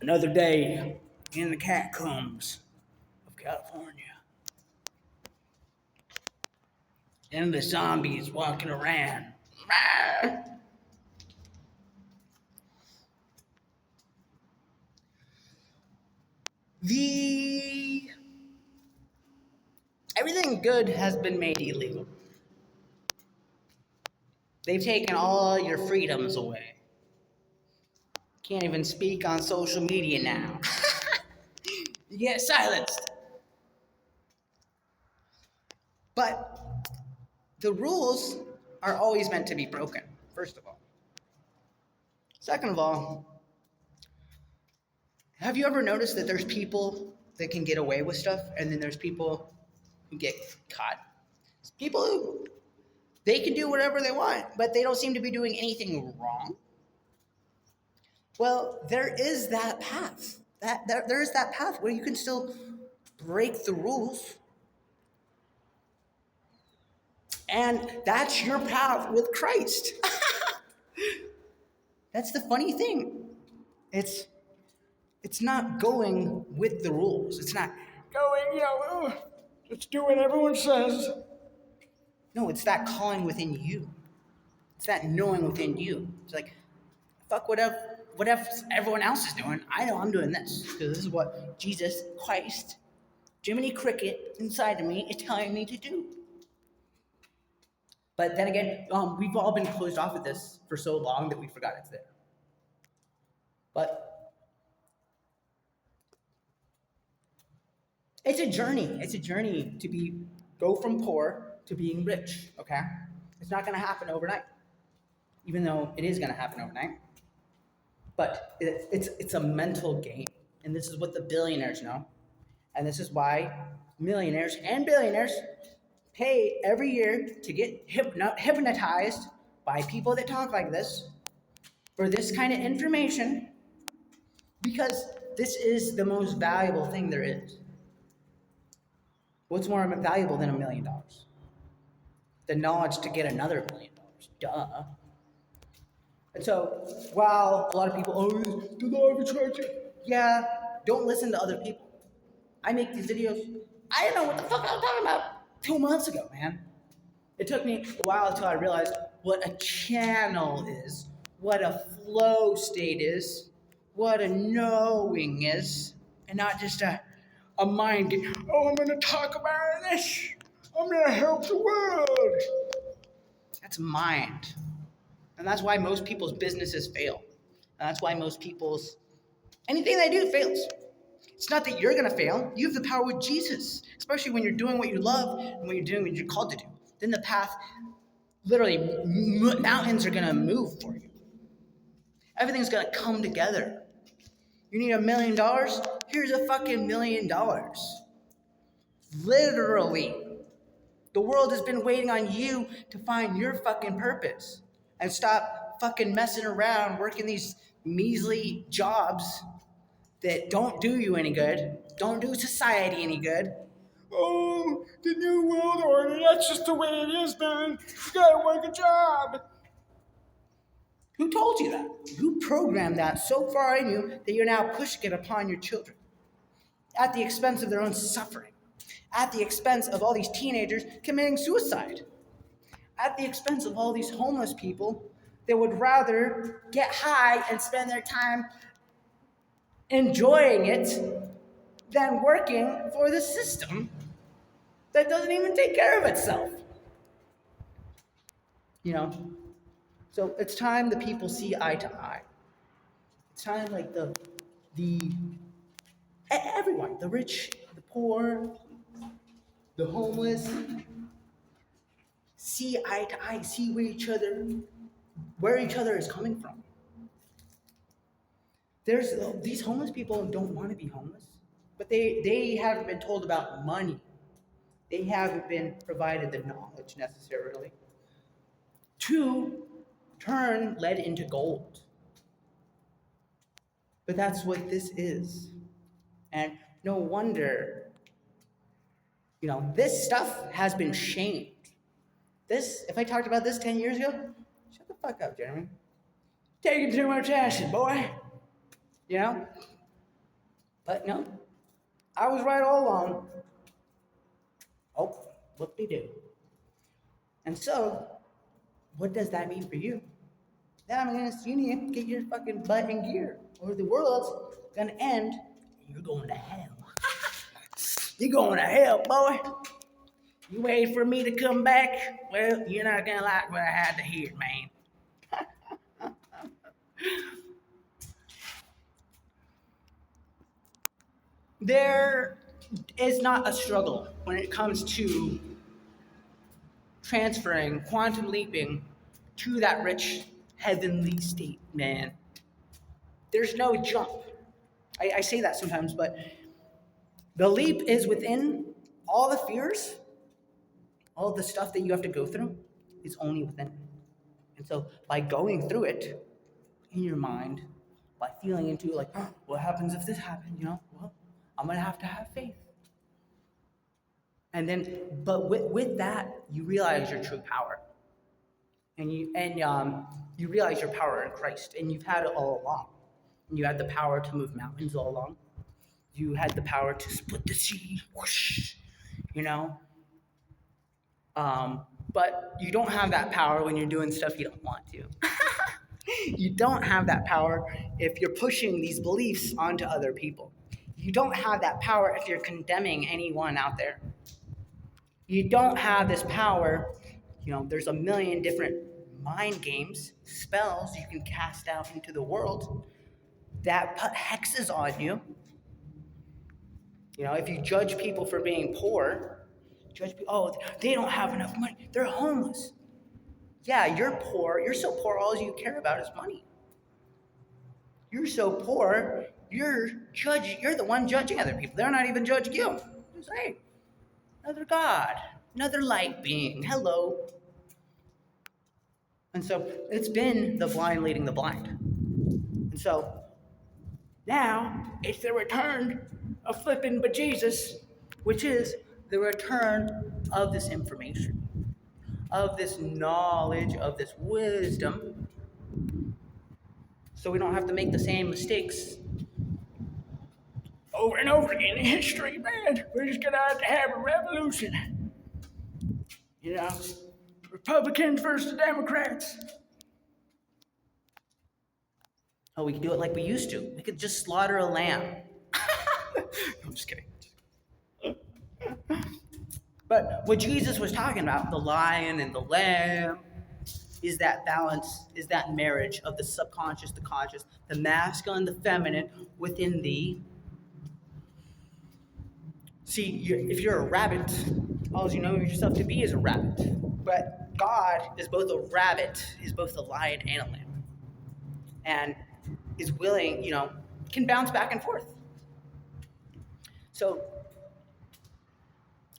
Another day in the catacombs of California. And the zombies walking around. The Everything good has been made illegal. They've taken all your freedoms away. Can't even speak on social media now. You get silenced. But the rules are always meant to be broken, first of all. Second of all, have you ever noticed that there's people that can get away with stuff and then there's people who get caught? People who they can do whatever they want, but they don't seem to be doing anything wrong. Well, there is that path. There is that path where you can still break the rules. And that's your path with Christ. That's the funny thing. It's not going with the rules. It's not going, just do what everyone says. No, it's that calling within you. It's that knowing within you. It's like, fuck whatever everyone else is doing. I know I'm doing this because this is what Jesus Christ, Jiminy Cricket inside of me is telling me to do. But then again, we've all been closed off with this for so long that we forgot it's there. But it's a journey. It's a journey to go from poor to being rich, okay? It's not going to happen overnight, even though it is going to happen overnight. But it's a mental game, and this is what the billionaires know, and this is why millionaires and billionaires pay every year to get hypnotized by people that talk like this for this kind of information, because this is the most valuable thing there is. What's more valuable than $1 million? The knowledge to get another $1 million. Duh. And so, while a lot of people, the law of attraction. Yeah, don't listen to other people. I make these videos. I didn't know what the fuck I was talking about 2 months ago, man. It took me a while until I realized what a channel is, what a flow state is, what a knowing is, and not just a mind game. I'm going to talk about this. I'm going to help the world. That's mind. And that's why most people's businesses fail. And that's why most people's, anything they do fails. It's not that you're going to fail. You have the power with Jesus, especially when you're doing what you love and when you're doing what you're called to do. Then the path, literally, mountains are going to move for you. Everything's going to come together. You need $1 million? Here's a fucking $1 million. Literally. The world has been waiting on you to find your fucking purpose and stop fucking messing around working these measly jobs that don't do you any good, don't do society any good. Oh, the new world order, that's just the way it is, man. You gotta work a job. Who told you that? Who programmed that so far in you that you're now pushing it upon your children at the expense of their own suffering, at the expense of all these teenagers committing suicide, at the expense of all these homeless people that would rather get high and spend their time enjoying it than working for the system that doesn't even take care of itself. So it's time the people see eye to eye. It's time like the everyone, the rich, the poor, the homeless, see eye to eye, see where each other is coming from. These homeless people don't want to be homeless, but they haven't been told about money. They haven't been provided the knowledge necessarily to turn lead into gold. But that's what this is. And no wonder, this stuff has been shamed. If I talked about this 10 years ago, shut the fuck up, Jeremy. Taking too much acid, boy. But no, I was right all along. Oh, whoop-de-doo. And so, what does that mean for you? That means you need to get your fucking butt in gear, or the world's gonna end, and you're going to hell. You're going to hell, boy. You wait for me to come back? Well, you're not gonna like what I had to hear, man. There is not a struggle when it comes to transferring, quantum leaping to that rich heavenly state, man. There's no jump. I say that sometimes, but the leap is within. All the fears, all the stuff that you have to go through is only within. And so by going through it in your mind, by feeling into like, oh, what happens if this happened, well, I'm going to have faith. And then, but with that, you realize your true power. And you realize your power in Christ, and you've had it all along. And you had the power to move mountains all along. You had the power to split the sea, whoosh, But you don't have that power when you're doing stuff you don't want to. You don't have that power if you're pushing these beliefs onto other people. You don't have that power if you're condemning anyone out there. You don't have this power. There's a million different mind games, spells you can cast out into the world that put hexes on you. If you judge people for being poor, they don't have enough money. They're homeless. Yeah, you're poor. You're so poor, all you care about is money. You're so poor, you're the one judging other people. They're not even judging you. Just, hey, another God, another light being. Hello. And so it's been the blind leading the blind. And so now it's the return of flipping bejesus, which is the return of this information, of this knowledge, of this wisdom, so we don't have to make the same mistakes over and over again in history, man. We're just gonna have a revolution. Republicans versus Democrats. Oh, we could do it like we used to. We could just slaughter a lamb. I'm just kidding. But what Jesus was talking about, the lion and the lamb, is that balance, is that marriage of the subconscious, the conscious, the masculine, the feminine within thee. See, if you're a rabbit, all you know yourself to be is a rabbit. But God is both a rabbit, is both a lion and a lamb. And is willing, can bounce back and forth. So,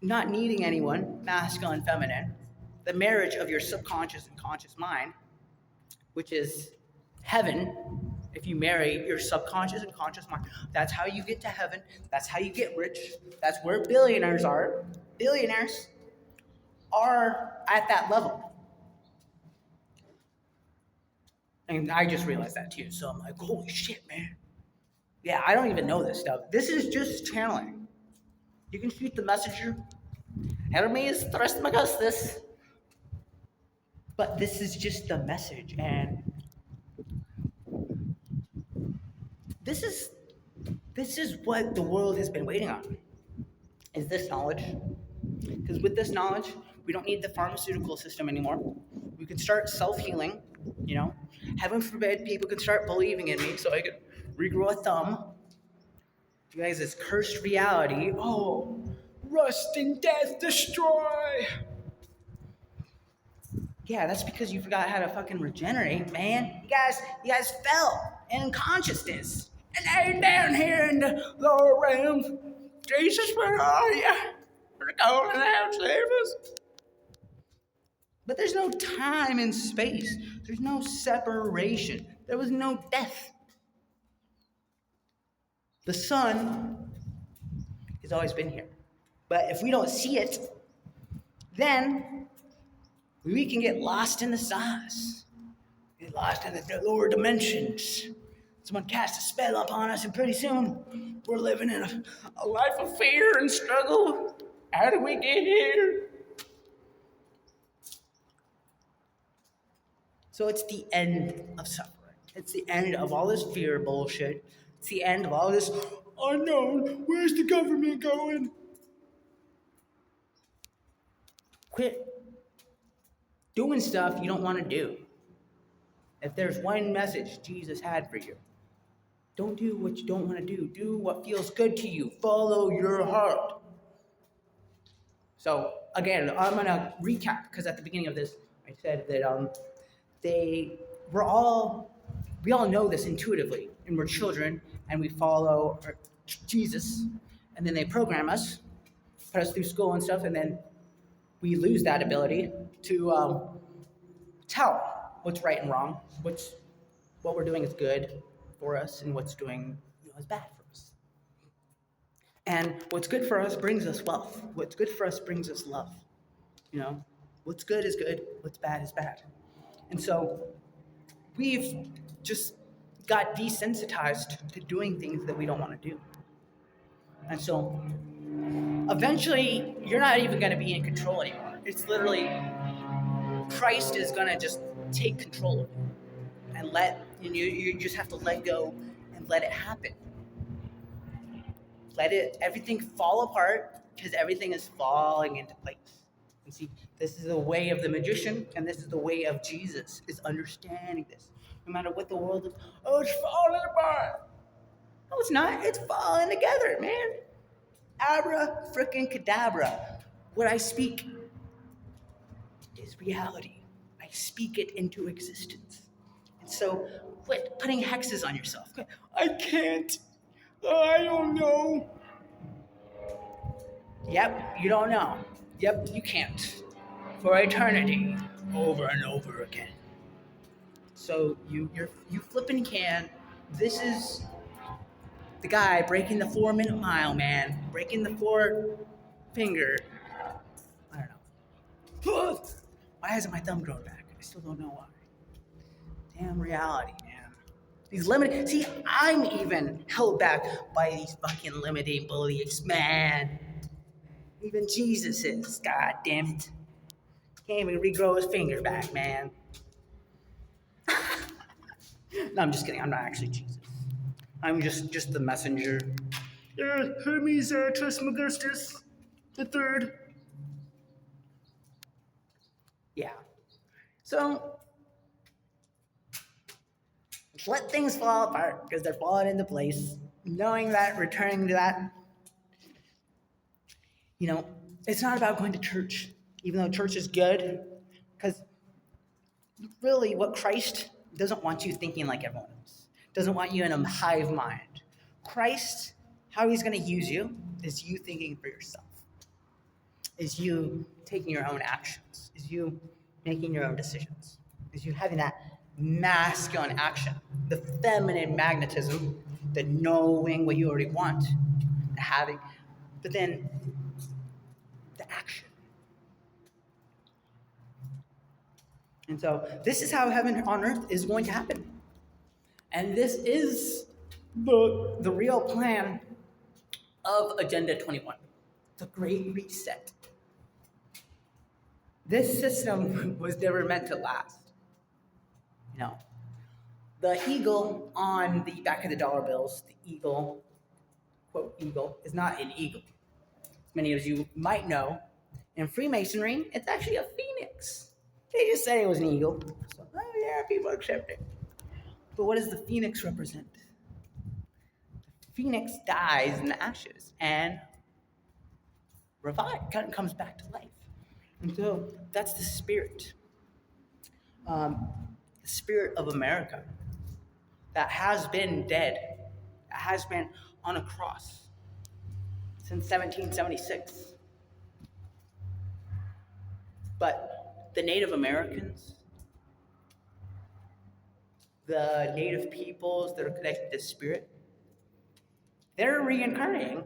not needing anyone, masculine, feminine, the marriage of your subconscious and conscious mind, which is heaven, if you marry your subconscious and conscious mind, that's how you get to heaven. That's how you get rich. That's where billionaires are. Billionaires are at that level. And I just realized that too. So I'm like, holy shit, man. Yeah, I don't even know this stuff. This is just channeling. You can shoot the messenger. Hermes Trismegistus. But this is just the message. And this is what the world has been waiting on. Is this knowledge. Because with this knowledge, we don't need the pharmaceutical system anymore. We can start self-healing, Heaven forbid people can start believing in me so I could regrow a thumb. You guys, this cursed reality. Oh, rust and death destroy. Yeah, that's because you forgot how to fucking regenerate, man. You guys fell in consciousness. And now you're down here in the lower realms. Jesus, where are you? We're going out, save us. But there's no time and space. There's no separation. There was no death. The sun has always been here. But if we don't see it, then we can get lost in the sauce. Get lost in the lower dimensions. Someone cast a spell upon us, and pretty soon we're living in a life of fear and struggle. How did we get here? So it's the end of suffering. It's the end of all this fear bullshit. It's the end of all this unknown. Where's the government going? Quit doing stuff you don't want to do. If there's one message Jesus had for you, don't do what you don't want to do. Do what feels good to you. Follow your heart. So again, I'm gonna recap because at the beginning of this, I said that we all know this intuitively, and we're children, and we follow Jesus, and then they program us, put us through school and stuff, and then we lose that ability to tell what's right and wrong, what we're doing is good for us, and what's doing is bad for us. And what's good for us brings us wealth. What's good for us brings us love. What's good is good. What's bad is bad. And so we've just got desensitized to doing things that we don't want to do. And so eventually, you're not even going to be in control anymore. It's literally Christ is going to just take control of you and you just have to let go and let it happen. Let everything fall apart because everything is falling into place. And see, this is the way of the magician, and this is the way of Jesus, is understanding this. No matter what the world is, oh, it's falling apart. No, it's not. It's falling together, man. Abra frickin' cadabra. What I speak is reality. I speak it into existence. And so quit putting hexes on yourself. I can't. I don't know. Yep, you don't know. Yep, you can't. For eternity, over and over again. So you flipping can. This is the guy breaking the 4-minute mile, man. Breaking the 4-finger. I don't know. Why hasn't my thumb grown back? I still don't know why. Damn reality, man. These limited. See, I'm even held back by these fucking limiting beliefs, man. Even Jesus is. God damn it. Can't even regrow his finger back, man. No, I'm just kidding. I'm not actually Jesus. I'm just the messenger. Hermes Trismegistus the third. Yeah. So let things fall apart because they're falling into place. Knowing that, returning to that. It's not about going to church, even though church is good, because really what Christ doesn't want you thinking like everyone else. Doesn't want you in a hive mind. Christ, how he's going to use you is you thinking for yourself. Is you taking your own actions. Is you making your own decisions. Is you having that masculine action. The feminine magnetism, the knowing what you already want, the having, but then the action. And so this is how heaven on earth is going to happen. And this is the real plan of Agenda 21, the Great Reset. This system was never meant to last. The eagle on the back of the dollar bills, the eagle, quote, eagle, is not an eagle. As many of you might know, in Freemasonry, it's actually a phoenix. They just said it was an eagle. So, yeah, people accept it. But what does the phoenix represent? The phoenix dies in the ashes and revives, kind of comes back to life. And so that's the spirit. The spirit of America that has been dead, that has been on a cross since 1776. But the Native Americans, the Native peoples that are connected to spirit, they're reincarnating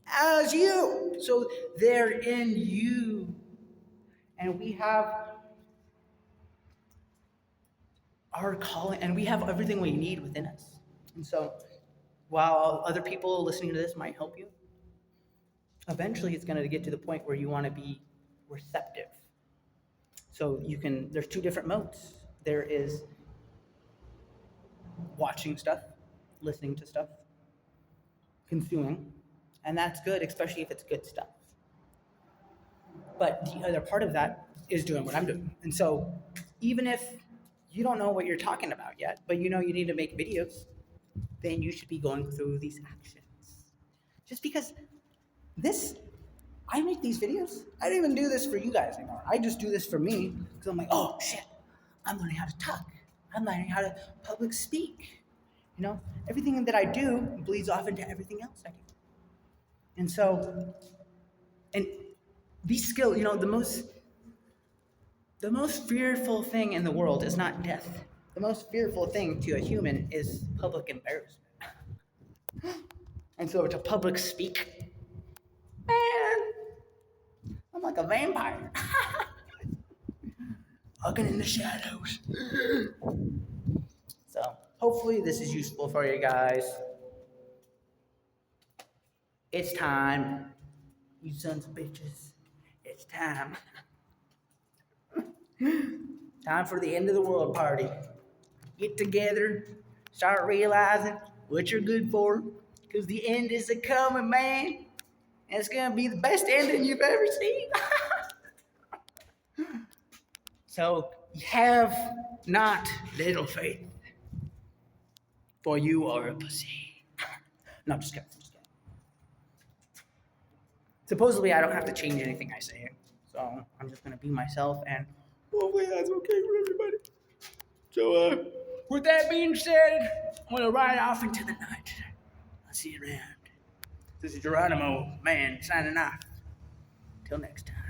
as you. So they're in you. And we have our calling, and we have everything we need within us. And so, while other people listening to this might help you, eventually it's going to get to the point where you want to be receptive. So there's two different modes. There is watching stuff, listening to stuff, consuming, and that's good, especially if it's good stuff. But the other part of that is doing what I'm doing. And so even if you don't know what you're talking about yet, but you know you need to make videos, then you should be going through these actions. Just because I make these videos, I don't even do this for you guys anymore. I just do this for me because I'm like, oh shit, I'm learning how to talk. I'm learning how to public speak. You know, everything that I do bleeds off into everything else I do. And so, and these skills, you know, the most fearful thing in the world is not death. The most fearful thing to a human is public embarrassment. And so to public speak, man, I'm like a vampire. Hugging in the shadows. So hopefully this is useful for you guys. It's time, you sons of bitches. It's time. Time for the end of the world party. Get together, start realizing what you're good for, because the end is a coming, man. And it's gonna be the best ending you've ever seen. So have not little faith, for you are a pussy. No, I'm just kidding. Supposedly, I don't have to change anything I say, so I'm just gonna be myself, and hopefully that's okay for everybody. So, with that being said, I'm gonna ride off into the night. I'll see you around. This is Geronimo, man, signing off. Till next time.